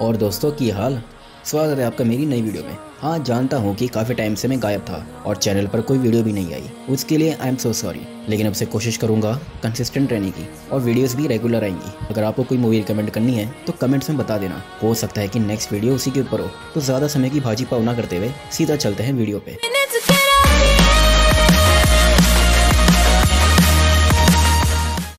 और दोस्तों की हाल, स्वागत है आपका मेरी नई वीडियो में। हाँ, जानता हूँ कि काफ़ी टाइम से मैं गायब था और चैनल पर कोई वीडियो भी नहीं आई, उसके लिए आई एम सो सॉरी। लेकिन अब से कोशिश करूँगा कंसिस्टेंट रहने की और वीडियोस भी रेगुलर आएंगी। अगर आपको कोई मूवी रिकमेंड करनी है तो कमेंट्स में बता देना, हो सकता है कि नेक्स्ट वीडियो उसी के ऊपर हो। तो ज़्यादा समय की भाजी पाव ना करते हुए सीधा चलते हैं वीडियो पे।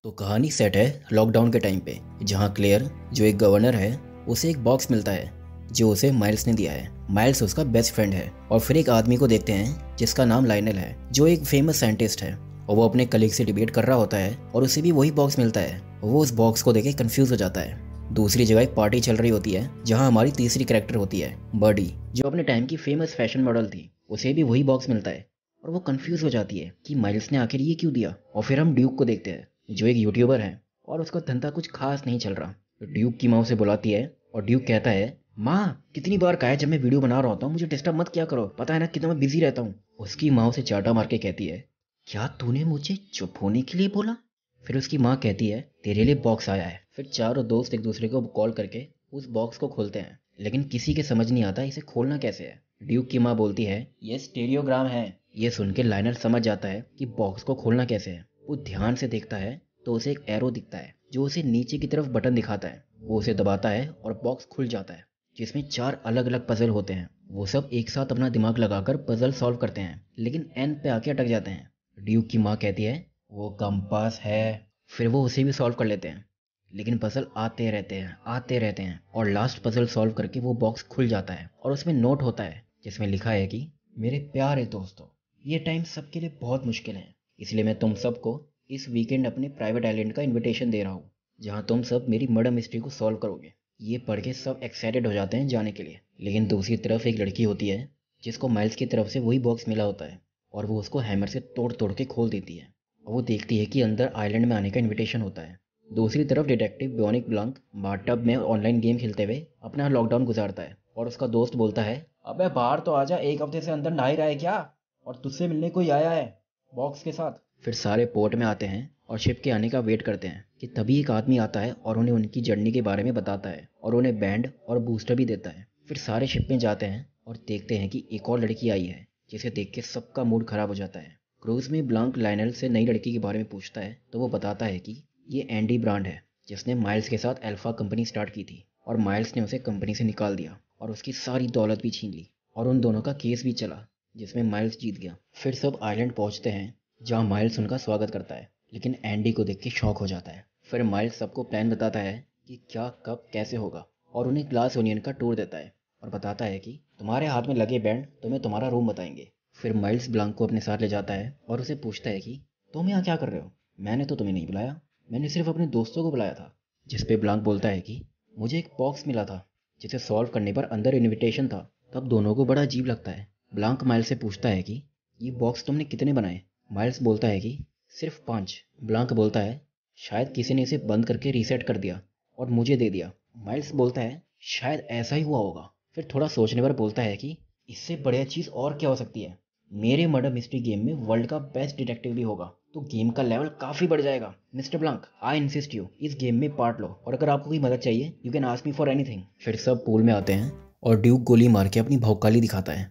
तो कहानी सेट है लॉकडाउन के टाइम पे, जहाँ क्लेयर जो एक गवर्नर है उसे एक बॉक्स मिलता है जो उसे माइल्स ने दिया है। माइल्स उसका बेस्ट फ्रेंड है और फिर एक आदमी को देखते हैं जिसका नाम लाइनल है, जो एक फेमस साइंटिस्ट है और वो अपने कलीग से डिबेट कर रहा होता है और उसे भी वही बॉक्स मिलता है। वो उस बॉक्स को देखे कंफ्यूज हो जाता है। दूसरी जगह एक पार्टी चल रही होती है जहाँ हमारी तीसरी कैरेक्टर होती है बर्डी, जो अपने टाइम की फेमस फैशन मॉडल थी। उसे भी वही बॉक्स मिलता है और वो कंफ्यूज हो जाती है कि माइल्स ने आखिर ये क्यों दिया। और फिर हम ड्यूक को देखते हैं जो एक यूट्यूबर है और उसका धंधा कुछ खास नहीं चल रहा। ड्यूक की माँ उसे बुलाती है और ड्यूक कहता है, माँ कितनी बार कहा है जब मैं वीडियो बना रहा होता हूँ मुझे डिस्टर्ब मत किया करो, पता है ना कितना मैं बिजी रहता हूँ। उसकी माँ उसे चाटा मार के कहती है, क्या तूने मुझे चुप होने के लिए बोला? फिर उसकी माँ कहती है, तेरे लिए बॉक्स आया है। फिर चारों दोस्त एक दूसरे को कॉल करके उस बॉक्स को खोलते हैं, लेकिन किसी के समझ नहीं आता इसे खोलना कैसे है। ड्यूक की माँ बोलती है, ये स्टेरियोग्राम है। ये सुन के लाइनर समझ जाता है कि बॉक्स को खोलना कैसे है। वो ध्यान से देखता है तो उसे एक एरो दिखता है जो उसे नीचे की तरफ बटन दिखाता है। वो उसे दबाता है और बॉक्स खुल जाता है, जिसमें 4 अलग अलग पजल होते हैं। वो सब एक साथ अपना दिमाग लगाकर पजल सॉल्व करते हैं, लेकिन एंड पे आके अटक जाते हैं। ड्यूक की माँ कहती है, वो कंपास है। फिर वो उसे भी सॉल्व कर लेते हैं, लेकिन पजल आते रहते हैं और लास्ट पजल सॉल्व करके वो बॉक्स खुल जाता है और उसमें नोट होता है जिसमें लिखा है कि मेरे प्यारे दोस्तों, ये टाइम सबके लिए बहुत मुश्किल है, इसलिए मैं तुम सबको इस वीकेंड अपने प्राइवेट आइलैंड का इनविटेशन दे रहा हूँ, जहाँ तुम सब मेरी मर्डर मिस्ट्री को सॉल्व करोगे। ये पढ़ के सब एक्साइटेड हो जाते हैं जाने के लिए, लेकिन दूसरी तरफ एक लड़की होती है जिसको माइल्स की तरफ से वही बॉक्स मिला होता है और वो उसको हैमर से तोड़ तोड़ के खोल देती है और वो देखती है कि अंदर आइलैंड में आने का इन्विटेशन होता है। दूसरी तरफ डिटेक्टिव बियोनिक ब्लांक बाथटब में ऑनलाइन गेम खेलते हुए अपना लॉकडाउन गुजारता है और उसका दोस्त बोलता है, अबे बाहर तो आजा, एक हफ्ते से अंदर नहा ही रहा है क्या? और तुझसे मिलने कोई आया है बॉक्स के साथ। फिर सारे पोर्ट में आते हैं और शिप के आने का वेट करते हैं कि तभी एक आदमी आता है और उन्हें उनकी जर्नी के बारे में बताता है और उन्हें बैंड और बूस्टर भी देता है। फिर सारे शिप में जाते हैं और देखते हैं कि एक और लड़की आई है, जिसे देख के सबका मूड खराब हो जाता है। क्रूज में ब्लांक लाइनल से नई लड़की के बारे में पूछता है तो वो बताता है कि ये एंडी ब्रांड है, जिसने माइल्स के साथ अल्फा कंपनी स्टार्ट की थी और माइल्स ने उसे कंपनी से निकाल दिया और उसकी सारी दौलत भी छीन ली और उन दोनों का केस भी चला जिसमें माइल्स जीत गया। फिर सब आइलैंड पहुंचते हैं जहाँ माइल्स उनका स्वागत करता है, लेकिन एंडी को देख के शॉक हो जाता है। फिर माइल्स सबको प्लान बताता है कि क्या कब कैसे होगा और उन्हें ग्लास ओनियन का टूर देता है और बताता है कि तुम्हारे हाथ में लगे बैंड तुम्हें तुम्हारा रूम बताएंगे। फिर माइल्स ब्लांक को अपने साथ ले जाता है और उसे पूछता है कि तुम यहाँ क्या कर रहे हो? मैंने तो तुम्हें नहीं बुलाया, मैंने सिर्फ अपने दोस्तों को बुलाया था। जिस पे ब्लांक बोलता है कि मुझे एक बॉक्स मिला था जिसे सॉल्व करने पर अंदर इन्विटेशन था। तब दोनों को बड़ा अजीब लगता है। ब्लांक माइल्स से पूछता है कि ये बॉक्स तुमने कितने बनाए? माइल्स बोलता है कि सिर्फ 5। ब्लांक बोलता है, शायद किसी ने इसे बंद करके रीसेट कर दिया और मुझे दे दिया। माइल्स बोलता है, शायद ऐसा ही हुआ होगा। फिर थोड़ा सोचने पर बोलता है कि इससे बढ़िया चीज़ और क्या हो सकती है? मेरे मर्डर मिस्ट्री गेम में वर्ल्ड का बेस्ट डिटेक्टिव भी होगा तो गेम का लेवल काफ़ी बढ़ जाएगा। Mister Blanc, I insist you इस गेम में पार्ट लो और अगर आपको कोई मदद चाहिए you can ask me for anything. फिर सब पूल में आते हैं और ड्यूक गोली मार के अपनी भौकाली दिखाता है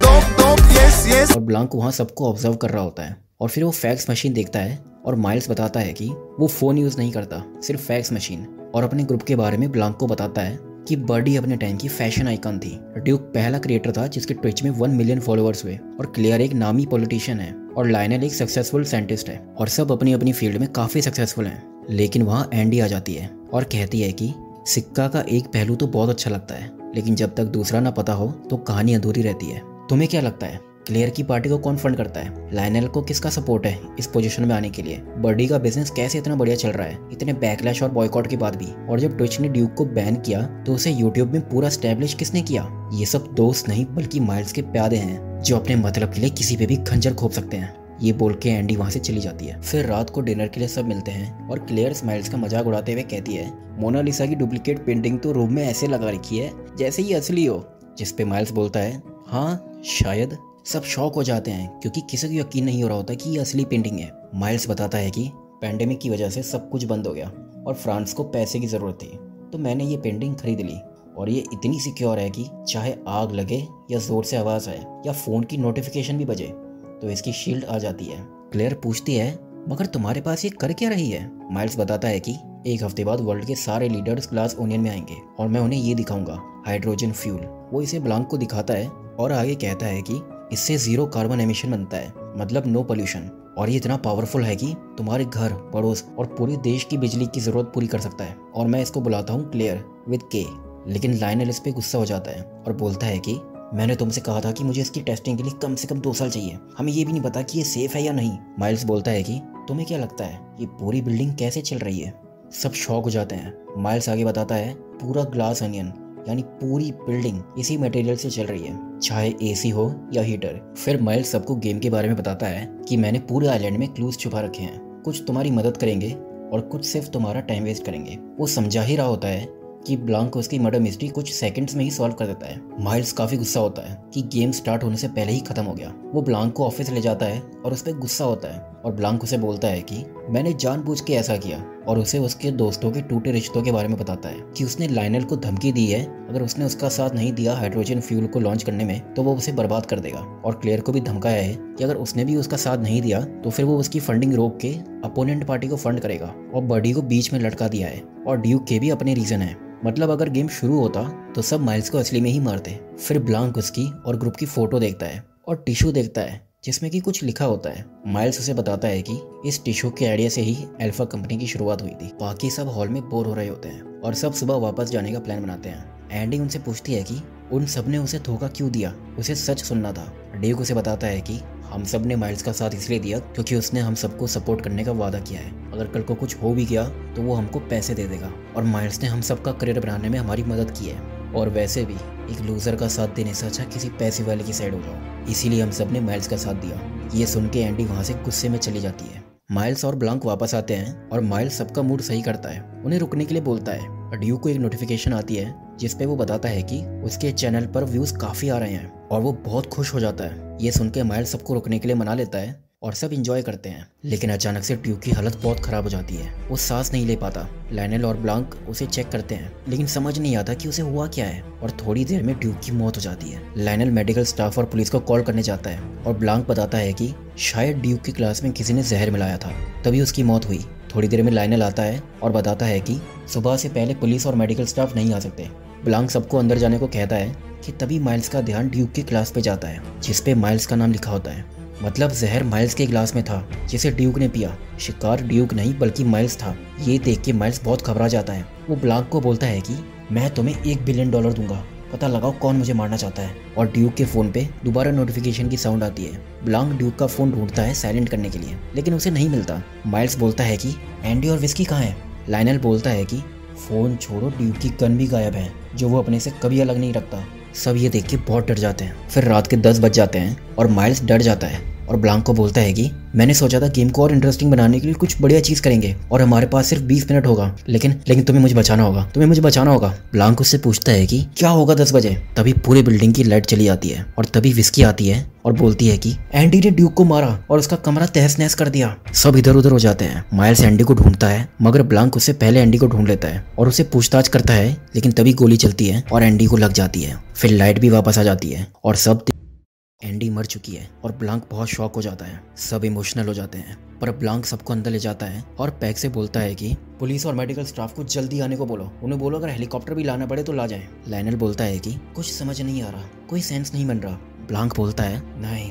और ब्लांक वहाँ सबको ऑब्जर्व कर रहा होता है। और फिर वो फैक्स मशीन देखता है और माइल्स बताता है कि वो फ़ोन यूज़ नहीं करता, सिर्फ फैक्स मशीन। और अपने ग्रुप के बारे में ब्लांक को बताता है कि बर्डी अपने टाइम की फैशन आइकन थी। ड्यूक पहला क्रिएटर था जिसके ट्विच में 1 मिलियन फॉलोअर्स हुए और क्लियर एक नामी पॉलिटिशियन है और लाइनल एक सक्सेसफुल साइंटिस्ट है और सब अपनी अपनी फील्ड में काफ़ी सक्सेसफुल हैं। लेकिन वहाँ एंडी आ जाती है और कहती है कि सिक्का का एक पहलू तो बहुत अच्छा लगता है, लेकिन जब तक दूसरा ना पता हो तो कहानी अधूरी रहती है। तुम्हें क्या लगता है क्लियर की पार्टी को कौन फंड करता है? लाइनल को किसका सपोर्ट है इस पोजीशन में आने के लिए? बर्डी का बिजनेस कैसे इतना बढ़िया चल रहा है इतने बैकलैश और बॉयकॉट के बाद भी? और जब ट्विच ने ड्यूक को बैन किया तो उसे यूट्यूब में पूरा स्टैब्लिश किसने किया? ये सब दोस्त नहीं बल्कि माइल्स के प्यादे हैं जो अपने मतलब के लिए किसी पे भी खंजर खोप सकते हैं। ये बोल के एंडी वहाँ से चली जाती है। फिर रात को डिनर के लिए सब मिलते हैं और क्लेयर स्माइल्स का मजाक उड़ाते हुए कहती है, मोनालिसा की डुप्लीकेट पेंटिंग तो रूम में ऐसे लगा रखी है जैसे ये असली हो। जिस पे माइल्स बोलता है, हाँ शायद। सब शॉक हो जाते हैं क्योंकि किसी को यकीन नहीं हो रहा होता कि ये असली पेंटिंग है। माइल्स बताता है कि पैंडेमिक की वजह से सब कुछ बंद हो गया और फ्रांस को पैसे की ज़रूरत थी तो मैंने ये पेंटिंग खरीद ली और ये इतनी सिक्योर है कि चाहे आग लगे या जोर से आवाज आए या फोन की नोटिफिकेशन भी बजे तो इसकी शील्ड आ जाती है। क्लेयर पूछती है, मगर तुम्हारे पास ये कर क्या रही है? माइल्स बताता है कि एक हफ्ते बाद वर्ल्ड के सारे लीडर्स ग्लास ओनियन में आएंगे और मैं उन्हें ये दिखाऊंगा, हाइड्रोजन फ्यूल। वो इसे ब्लांक को दिखाता है और आगे कहता है कि इससे 0 कार्बन एमिशन बनता है, मतलब नो पोल्यूशन, और ये इतना पावरफुल है कि तुम्हारे घर, पड़ोस और पूरे देश की बिजली की जरूरत पूरी कर सकता है। और मैं इसको बुलाता हूँ क्लेयर विद के। लेकिन लायनल इस पे गुस्सा हो जाता है और बोलता है कि मैंने तुमसे कहा था कि मुझे इसकी टेस्टिंग के लिए कम से कम 2 साल चाहिए, हमें ये भी नहीं पता कि ये सेफ है या नहीं। माइल्स बोलता है कि तुम्हें क्या लगता है ये पूरी बिल्डिंग कैसे चल रही है? सब शॉक हो जाते हैं। माइल्स आगे बताता है, पूरा ग्लास अनियन यानी पूरी बिल्डिंग इसी मटेरियल से चल रही है, चाहे एसी हो या हीटर। फिर माइल्स सबको गेम के बारे में बताता है कि मैंने पूरे आइलैंड में क्लूज छुपा रखे हैं, कुछ तुम्हारी मदद करेंगे और कुछ सिर्फ तुम्हारा टाइम वेस्ट करेंगे। वो समझा ही रहा होता है कि ब्लांक उसकी मर्डर मिस्ट्री कुछ सेकंड्स में ही सॉल्व कर देता है। माइल्स काफी गुस्सा होता है कि गेम स्टार्ट होने से पहले ही खत्म हो गया। वो ब्लांक को ऑफिस ले जाता है और उस पर गुस्सा होता है और ब्लांक उसे बोलता है कि मैंने जानबूझ के ऐसा किया, और उसे उसके दोस्तों के टूटे रिश्तों के बारे में बताता है कि उसने लायनल को धमकी दी है, अगर उसने उसका साथ नहीं दिया हाइड्रोजन फ्यूल को लॉन्च करने में तो वो उसे बर्बाद कर देगा। और क्लेयर को भी धमकाया है कि अगर उसने भी उसका साथ नहीं दिया तो फिर वो उसकी फंडिंग रोक के अपोनेंट पार्टी को फंड करेगा। और बर्डी को बीच में लटका दिया है और ड्यूक के भी अपने रीजन है, मतलब अगर गेम शुरू होता तो सब माइल्स को असली में ही मारते। फिर ब्लांक उसकी और ग्रुप की फोटो देखता है और टिश्यू देखता है जिसमें कि कुछ लिखा होता है। माइल्स उसे बताता है कि इस टिश्यू के आइडिया से ही अल्फा कंपनी की शुरुआत हुई थी। बाकी सब हॉल में बोर हो रहे होते हैं और सब सुबह वापस जाने का प्लान बनाते हैं। एंडी उनसे पूछती है कि उन सब ने उसे धोखा क्यों दिया, उसे सच सुनना था। ड्यूक उसे बताता है कि हम सब ने माइल्स का साथ इसलिए दिया क्योंकि उसने हम सबको सपोर्ट करने का वादा किया है, अगर कल को कुछ हो भी गया तो वो हमको पैसे दे देगा, और माइल्स ने हम सबका करियर बनाने में हमारी मदद की है, और वैसे भी एक लूजर का साथ देने से अच्छा किसी पैसे वाले की साइड हो जाओ, इसीलिए हम सब ने माइल्स का साथ दिया। ये सुन के एंडी वहाँ से गुस्से में चली जाती है। माइल्स और ब्लांक वापस आते हैं और माइल्स सबका मूड सही करता है, उन्हें रुकने के लिए बोलता है। ड्यूक को एक नोटिफिकेशन आती है जिसपे वो बताता है कि उसके चैनल पर व्यूज काफी आ रहे हैं और वो बहुत खुश हो जाता है। ये सुन के माइल्स सबको रुकने के लिए मना लेता है और सब एंजॉय करते हैं। लेकिन अचानक से ड्यूक की हालत बहुत खराब हो जाती है, वो सांस नहीं ले पाता। लायनल और ब्लांक उसे चेक करते हैं लेकिन समझ नहीं आता कि उसे हुआ क्या है, और थोड़ी देर में ड्यूक की मौत हो जाती है। लायनल मेडिकल स्टाफ और पुलिस को कॉल करने जाता है और ब्लांक बताता है कि शायद ड्यूक की क्लास में किसी ने जहर मिलाया था, तभी उसकी मौत हुई। थोड़ी देर में लायनल आता है और बताता है कि सुबह से पहले पुलिस और मेडिकल स्टाफ नहीं आ सकते। ब्लांक सबको अंदर जाने को कहता है कि तभी माइल्स का ध्यान ड्यूक की क्लास पे जाता है जिसपे माइल्स का नाम लिखा होता है, मतलब जहर माइल्स के ग्लास में था जिसे ड्यूक ने पिया। शिकार ड्यूक नहीं बल्कि माइल्स था। ये देख के माइल्स बहुत घबरा जाता है। वो ब्लांक को बोलता है कि मैं तुम्हें $1 बिलियन दूंगा, पता लगाओ कौन मुझे मारना चाहता है। और ड्यूक के फोन पे दोबारा नोटिफिकेशन की साउंड आती है। ब्लांक ड्यूक का फोन ढूंढता है साइलेंट करने के लिए, लेकिन उसे नहीं मिलता। माइल्स बोलता है कि एंडी और विस्की कहाँ है? लायनल बोलता है कि फोन छोड़ो, ड्यूक की गन भी गायब है जो वो अपने से कभी अलग नहीं रखता। सब ये देख के बहुत डर जाते हैं। फिर रात के 10 बज जाते हैं और माइल्स डर जाता है और ब्लांक को बोलता है कि मैंने सोचा था गेम को और इंटरेस्टिंग बनाने के लिए कुछ बढ़िया चीज करेंगे और हमारे पास सिर्फ 20 मिनट होगा, लेकिन तुम्हें मुझे बचाना होगा। ब्लांक उससे पूछता है कि क्या होगा 10 बजे। तभी पूरी बिल्डिंग की लाइट चली जाती है और तभी विस्की आती है और बोलती है कि एंडी ने ड्यूक को मारा और उसका कमरा तहस नहस कर दिया। सब इधर उधर हो जाते हैं। माइल्स एंडी को ढूंढता है मगर ब्लांक उससे पहले एंडी को ढूंढ लेता है और उसे पूछताछ करता है, लेकिन तभी गोली चलती है और एंडी को लग जाती है। फिर लाइट भी वापस आ जाती है और सब एंडी मर चुकी है और ब्लांक बहुत शॉक हो जाता है। सब इमोशनल हो जाते हैं, पर ब्लांक सबको अंदर ले जाता है और पैक से बोलता है कि पुलिस और मेडिकल स्टाफ को जल्दी आने को बोलो, उन्हें बोलो अगर हेलीकॉप्टर भी लाना पड़े तो ला जाए। लायनल बोलता है कि कुछ समझ नहीं आ रहा, कोई सेंस नहीं बन रहा। ब्लांक बोलता है नहीं,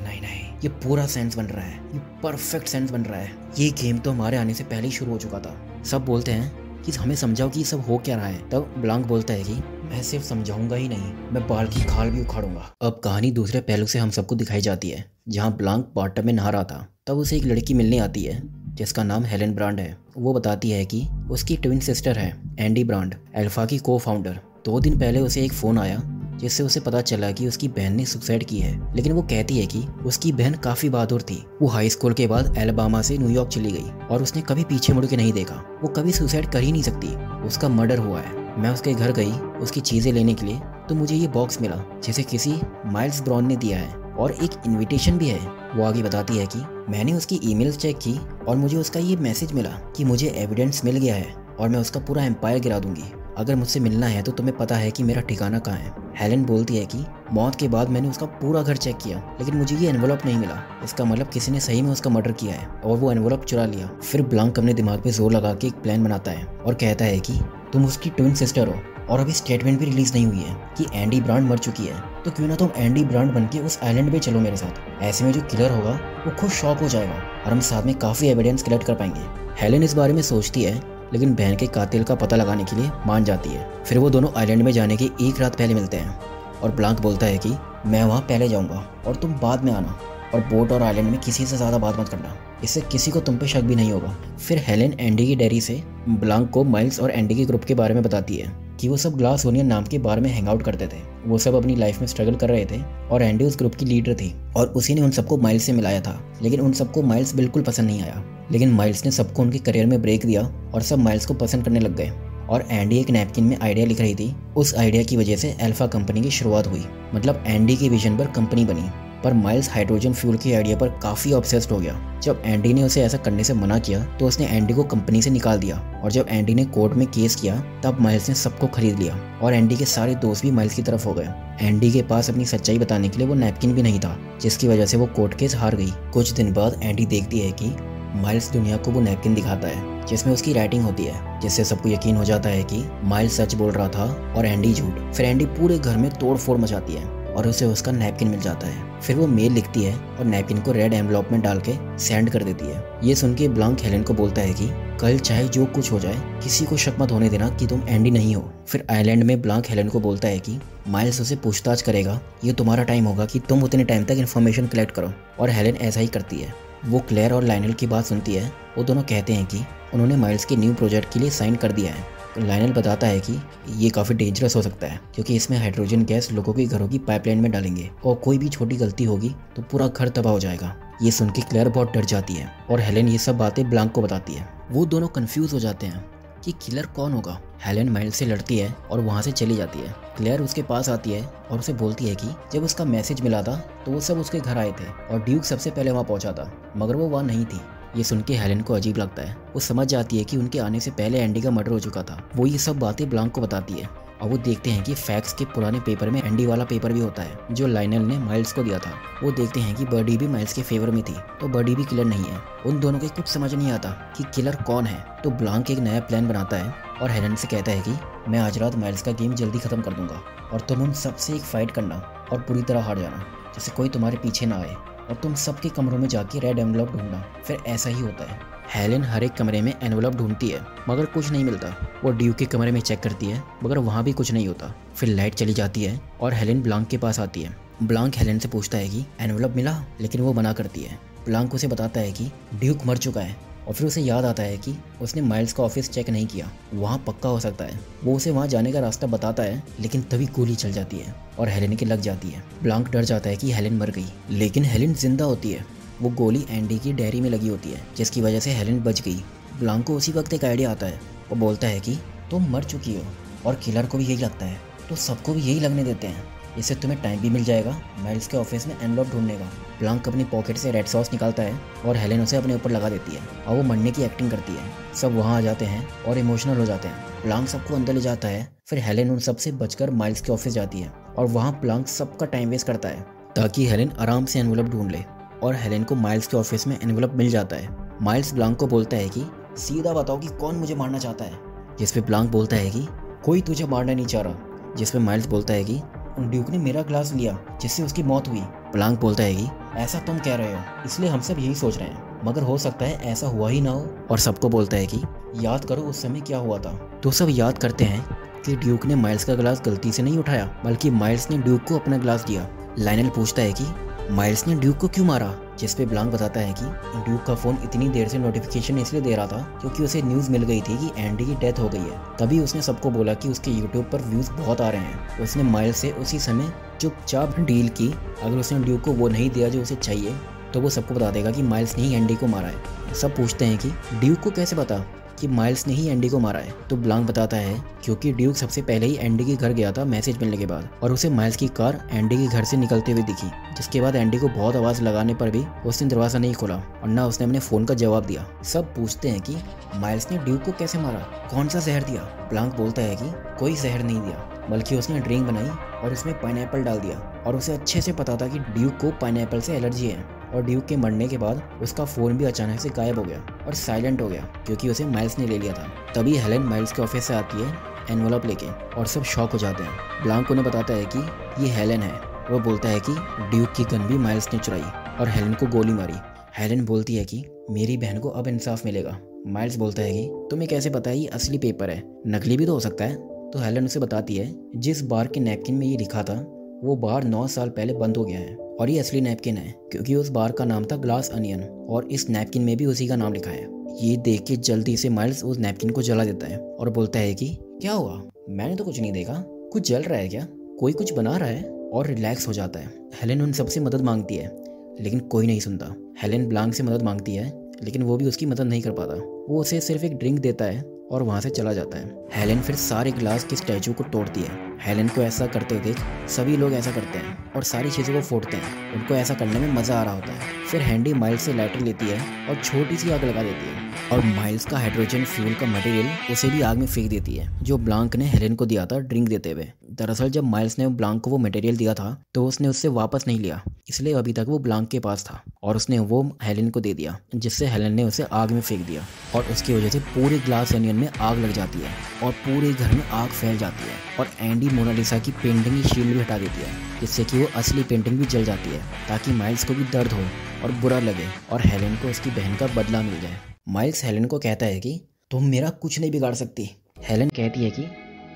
ये पूरा सेंस बन रहा है, ये परफेक्ट सेंस बन रहा है। ये गेम तो हमारे आने से पहले ही शुरू हो चुका था। सब बोलते हैं कि हमें समझाओ कि ये सब हो क्या रहा है। तब ब्लांक बोलता है कि मैं सिर्फ समझाऊंगा ही नहीं, मैं बाल की खाल भी उखाड़ूंगा। अब कहानी दूसरे पहलू से हम सबको दिखाई जाती है, जहाँ ब्लांक बाथटब में नहा रहा था। तब उसे एक लड़की मिलने आती है जिसका नाम हेलेन ब्रांड है। वो बताती है कि उसकी ट्विन सिस्टर है एंडी ब्रांड, अल्फा की को फाउंडर। 2 दिन पहले उसे एक फ़ोन आया जिससे उसे पता चला कि उसकी बहन ने सुसाइड की है, लेकिन वो कहती है कि उसकी बहन काफ़ी बहादुर थी। वो हाई स्कूल के बाद एलबामा से न्यूयॉर्क चली गई और उसने कभी पीछे मुड़ के नहीं देखा। वो कभी सुसाइड कर ही नहीं सकती, उसका मर्डर हुआ है। मैं उसके घर गई उसकी चीज़ें लेने के लिए, तो मुझे ये बॉक्स मिला जिसे किसी माइल्स ब्राउन ने दिया है और एक इन्विटेशन भी है। वो आगे बताती है कि मैंने उसकी ईमेल्स चेक की और मुझे उसका ये मैसेज मिला कि मुझे एविडेंस मिल गया है और मैं उसका पूरा एम्पायर गिरा दूंगी। अगर मुझसे मिलना है तो तुम्हें पता है कि मेरा ठिकाना कहाँ है। हेलेन बोलती है कि मौत के बाद मैंने उसका पूरा घर चेक किया, लेकिन मुझे ये एनवलप नहीं मिला। इसका मतलब किसी ने सही में उसका मर्डर किया है और वो एनवलप चुरा लिया। फिर ब्लांक अपने दिमाग पे जोर लगा के एक प्लान बनाता है और कहता है कि तुम उसकी ट्विन सिस्टर हो और अभी स्टेटमेंट भी रिलीज नहीं हुई है कि एंडी ब्रांड मर चुकी है, तो क्यों ना तुम एंडी ब्रांड बन के उस आइलैंड पे चलो मेरे साथ। ऐसे में जो किलर होगा वो खुद शॉक हो जाएगा और हम साथ में काफी एविडेंस कलेक्ट कर पाएंगे। हेलेन इस बारे में सोचती है, लेकिन बहन के कातिल का पता लगाने के लिए मान जाती है। फिर वो दोनों आइलैंड में जाने के एक रात पहले मिलते हैं और ब्लांक बोलता है कि मैं वहाँ पहले जाऊँगा और तुम बाद में आना, और बोट और आइलैंड में किसी से ज़्यादा बात मत करना, इससे किसी को तुम पे शक भी नहीं होगा। फिर हेलेन एंडी की डायरी से ब्लांक को माइल्स और एंडी के ग्रुप के बारे में बताती है कि वो सब ग्लास ओनियन नाम के बार में हैंग आउट करते थे। वो सब अपनी लाइफ में स्ट्रगल कर रहे थे और एंडी उस ग्रुप की लीडर थी और उसी ने उन सबको माइल्स से मिलाया था, लेकिन उन सबको माइल्स बिल्कुल पसंद नहीं आया। लेकिन माइल्स ने सबको उनके करियर में ब्रेक दिया और सब माइल्स को पसंद करने लग गए। और एंडी एक नैपकिन में आइडिया लिख रही थी, उस आइडिया की वजह से अल्फा कंपनी की शुरुआत हुई, मतलब एंडी के विजन पर कंपनी बनी। पर माइल्स हाइड्रोजन फ्यूल के आइडिया पर काफी ऑब्सेस्ड हो गया। जब एंडी ने उसे ऐसा करने से मना किया तो उसने एंडी को कंपनी से निकाल दिया, और जब एंडी ने कोर्ट में केस किया तब माइल्स ने सबको खरीद लिया और एंडी के सारे दोस्त भी माइल्स की तरफ हो गए। एंडी के पास अपनी सच्चाई बताने के लिए वो नैपकिन भी नहीं था, जिसकी वजह से वो कोर्ट केस हार गई। कुछ दिन बाद एंडी देखती है कि माइल्स दुनिया को वो नैपकिन दिखाता है जिसमें उसकी राइटिंग होती है, जिससे सबको यकीन हो जाता है कि माइल्स सच बोल रहा था और एंडी झूठ। फिर एंडी पूरे घर में तोड़ फोड़ मचाती है और उसे उसका नैपकिन मिल जाता है। फिर वो मेल लिखती है और नैपकिन को रेड एनवलप में डाल के सेंड कर देती है। ये सुन के ब्लांक हेलेन को बोलता है कि कल चाहे जो कुछ हो जाए किसी को शक मत होने देना कि तुम एंडी नहीं हो। फिर आइलैंड में ब्लांक हेलेन को बोलता है कि माइल्स उसे पूछताछ करेगा, ये तुम्हारा टाइम होगा कि तुम उतने टाइम तक इन्फॉर्मेशन कलेक्ट करो, और हेलेन ऐसा ही करती है। वो क्लेयर और लाइनल की बात सुनती है। वो दोनों कहते हैं कि उन्होंने माइल्स के न्यू प्रोजेक्ट के लिए साइन कर दिया है। लाइनल बताता है कि ये काफ़ी डेंजरस हो सकता है क्योंकि इसमें हाइड्रोजन गैस लोगों के घरों की पाइपलाइन में डालेंगे और कोई भी छोटी गलती होगी तो पूरा घर तबाह हो जाएगा। ये सुन के क्लेयर बहुत डर जाती है और हेलेन ये सब बातें ब्लांक को बताती है। वो दोनों कंफ्यूज हो जाते हैं कि किलर कौन होगा। हेलेन माइल्स से लड़ती है और वहाँ से चली जाती है। क्लेयर उसके पास आती है और उसे बोलती है कि जब उसका मैसेज मिला था तो वो सब उसके घर आए थे और ड्यूक सबसे पहले वहाँ पहुँचा था, मगर वो वहाँ नहीं थी। ये सुन के हेलेन को अजीब लगता है। वो समझ जाती है कि उनके आने से पहले एंडी का मर्डर हो चुका था। वो ये सब बातें ब्लांक को बताती है और वो देखते हैं कि फैक्स के पुराने पेपर में एंडी वाला पेपर भी होता है जो लाइनल ने माइल्स को दिया था। वो देखते हैं कि बर्डी भी माइल्स के फेवर में थी, तो बर्डी भी किलर नहीं है। उन दोनों को कुछ समझ नहीं आता कि किलर कौन है। तो ब्लांक एक नया प्लान बनाता है और हेलेन से कहता है कि मैं आज रात माइल्स का गेम जल्दी खत्म कर दूंगा और तुम उन सबसे एक फाइट करना और पूरी तरह हार जाना, जैसे कोई तुम्हारे पीछे ना आए, और तुम सबके कमरों में जाके रेड एनवलप ढूंढना। फिर ऐसा ही होता है। हेलेन हर एक कमरे में एनवलप ढूंढती है मगर कुछ नहीं मिलता। वो ड्यूक के कमरे में चेक करती है मगर वहाँ भी कुछ नहीं होता। फिर लाइट चली जाती है और हेलेन ब्लांक के पास आती है। ब्लांक हेलेन से पूछता है कि एनवलप मिला, लेकिन वो मना करती है। ब्लांक उसे बताता है कि ड्यूक मर चुका है और फिर उसे याद आता है कि उसने माइल्स का ऑफिस चेक नहीं किया, वहाँ पक्का हो सकता है। वो उसे वहाँ जाने का रास्ता बताता है, लेकिन तभी गोली चल जाती है और हेलेन के लग जाती है। ब्लांक डर जाता है कि हेलेन मर गई, लेकिन हेलेन जिंदा होती है। वो गोली एंडी की डायरी में लगी होती है जिसकी वजह से हेलेन बच गई। ब्लांक को उसी वक्त एक आइडिया आता है। वो बोलता है कि तुम मर चुकी हो और किलर को भी यही लगता है, तो सबको भी यही लगने देते हैं। इससे तुम्हें टाइम भी मिल जाएगा माइल्स के ऑफिस में एनवलप ढूंढने का। ब्लांक अपनी पॉकेट से रेड सॉस निकालता है और हेलेन उसे अपने ऊपर लगा देती है और वो मरने की एक्टिंग करती है। सब वहाँ आ जाते हैं और इमोशनल हो जाते हैं। ब्लांक सबको अंदर ले जाता है। फिर हेलेन उन सबसे बचकर माइल्स के ऑफिस जाती है और वहाँ ब्लांक सबका टाइम वेस्ट करता है ताकि हेलेन आराम से एनवलप ढूंढ ले, और हेलेन को माइल्स के ऑफिस में एनवलप मिल जाता है। माइल्स ब्लांक को बोलता है कि सीधा बताओ कि कौन मुझे मारना चाहता है, जिस पे ब्लांक बोलता है कि कोई तुझे मारना नहीं चाह रहा, जिस पे माइल्स बोलता है कि ड्यूक ने मेरा ग्लास लिया जिससे उसकी मौत हुई। ब्लांक बोलता है कि ऐसा तुम कह रहे हो, इसलिए हम सब यही सोच रहे हैं, मगर हो सकता है ऐसा हुआ ही ना हो। और सबको बोलता है कि याद करो उस समय क्या हुआ था। तो सब याद करते हैं कि ड्यूक ने माइल्स का ग्लास गलती से नहीं उठाया, बल्कि माइल्स ने ड्यूक को अपना ग्लास दिया। लाइनल पूछता है कि माइल्स ने ड्यूक को क्यों मारा, जिस पे ब्लांक बताता है कि ड्यूक का फोन इतनी देर से नोटिफिकेशन इसलिए दे रहा था क्योंकि उसे न्यूज़ मिल गई थी कि एंडी की डेथ हो गई है। तभी उसने सबको बोला कि उसके यूट्यूब पर व्यूज़ बहुत आ रहे हैं। उसने माइल्स से उसी समय चुपचाप डील की, अगर उसने ड्यूक को वो नहीं दिया जो उसे चाहिए तो वो सबको बता देगा कि माइल्स ने ही एंडी को मारा है। सब पूछते हैं कि ड्यूक को कैसे पता, कि माइल्स ने ही एंडी को मारा है। तो ब्लांक बताता है क्योंकि ड्यूक सबसे पहले ही एंडी के घर गया था मैसेज मिलने के बाद, और उसे माइल्स की कार एंडी के घर से निकलते हुए दिखी, जिसके बाद एंडी को बहुत आवाज लगाने पर भी उसने दरवाजा नहीं खोला और ना उसने अपने फोन का जवाब दिया। सब पूछते हैं कि माइल्स ने ड्यूक को कैसे मारा, कौन सा जहर दिया। ब्लांक बोलता है कि कोई जहर नहीं दिया, बल्कि उसने ड्रिंक बनाई और उसमें पाइनएप्पल डाल दिया, और उसे अच्छे से पता था कि ड्यूक को पाइनएप्पल से एलर्जी है। और ड्यूक के मरने के बाद उसका फ़ोन भी अचानक से गायब हो गया और साइलेंट हो गया क्योंकि उसे माइल्स ने ले लिया था। तभी हेलेन माइल्स के ऑफिस से आती है एनवलप लेके, और सब शॉक हो जाते हैं। ब्लांक उन्हें बताता है कि ये हेलेन है। वो बोलता है कि ड्यूक की गन भी माइल्स ने चुराई और हेलेन को गोली मारी। हेलेन बोलती है कि मेरी बहन को अब इंसाफ मिलेगा। माइल्स बोलता है कि तुम्हें कैसे पता है ये असली पेपर है, नकली भी तो हो सकता है। तो हेलेन उसे बताती है जिस बार के नैपकिन में ये लिखा था वो बार 9 साल पहले बंद हो गया है, और ये असली नैपकिन है क्योंकि उस बार का नाम था ग्लास अनियन, और इस नैपकिन में भी उसी का नाम लिखा है। ये देख के जल्दी से माइल्स उस नैपकिन को जला देता है और बोलता है कि क्या हुआ, मैंने तो कुछ नहीं देखा, कुछ जल रहा है क्या, कोई कुछ बना रहा है, और रिलैक्स हो जाता है। हेलेन उन सबसे मदद मांगती है लेकिन कोई नहीं सुनता। हेलेन ब्लांक से मदद मांगती है लेकिन वो भी उसकी मदद नहीं कर पाता। वो उसे सिर्फ एक ड्रिंक देता है और वहाँ से चला जाता है। हेलेन फिर सारे ग्लास के स्टैचू को तोड़ती है। हेलेन को ऐसा करते देख सभी लोग ऐसा करते हैं और सारी चीज़ों को फोड़ते हैं। उनको ऐसा करने में मज़ा आ रहा होता है। फिर हैंडी माइल्स से लाइटर लेती है और छोटी सी आग लगा देती है, और माइल्स का हाइड्रोजन फ्यूल का मटेरियल उसे भी आग में फेंक देती है जो ब्लांक ने हेलेन को दिया था ड्रिंक देते हुए। दरअसल जब माइल्स ने ब्लांक को वो मटेरियल दिया था तो उसने उससे वापस नहीं लिया, इसलिए अभी तक वो ब्लांक के पास था, और उसने वो हेलेन को दे दिया, जिससे हेलेन ने उसे आग में फेंक दिया, और उसकी वजह से पूरे ग्लास एनियन में आग लग जाती है और पूरे घर में आग फैल जाती है। और एंडी मोनालिसा की पेंटिंग की शील्ड भी हटा देती है, जिससे कि वो असली पेंटिंग भी जल जाती है, ताकि माइल्स को भी दर्द हो और बुरा लगे और हेलेन को उसकी बहन का बदला मिल जाए। माइल्स हेलेन को कहता है कि तुम मेरा कुछ नहीं बिगाड़ सकती। हेलेन कहती है कि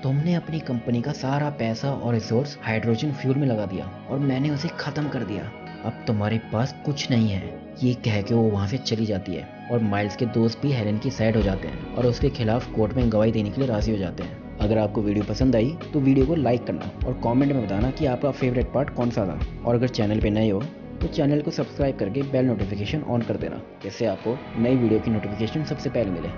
तुमने अपनी कंपनी का सारा पैसा और रिसोर्स हाइड्रोजन फ्यूल में लगा दिया और मैंने उसे ख़त्म कर दिया, अब तुम्हारे पास कुछ नहीं है। ये कह के वो वहाँ से चली जाती है, और माइल्स के दोस्त भी हेलेन की साइड हो जाते हैं और उसके खिलाफ कोर्ट में गवाही देने के लिए राज़ी हो जाते हैं। अगर आपको वीडियो पसंद आई तो वीडियो को लाइक करना और कमेंट में बताना कि आपका फेवरेट पार्ट कौन सा था, और अगर चैनल पे नए हो तो चैनल को सब्सक्राइब करके बेल नोटिफिकेशन ऑन कर देना, जिससे आपको नई वीडियो की नोटिफिकेशन सबसे पहले मिले।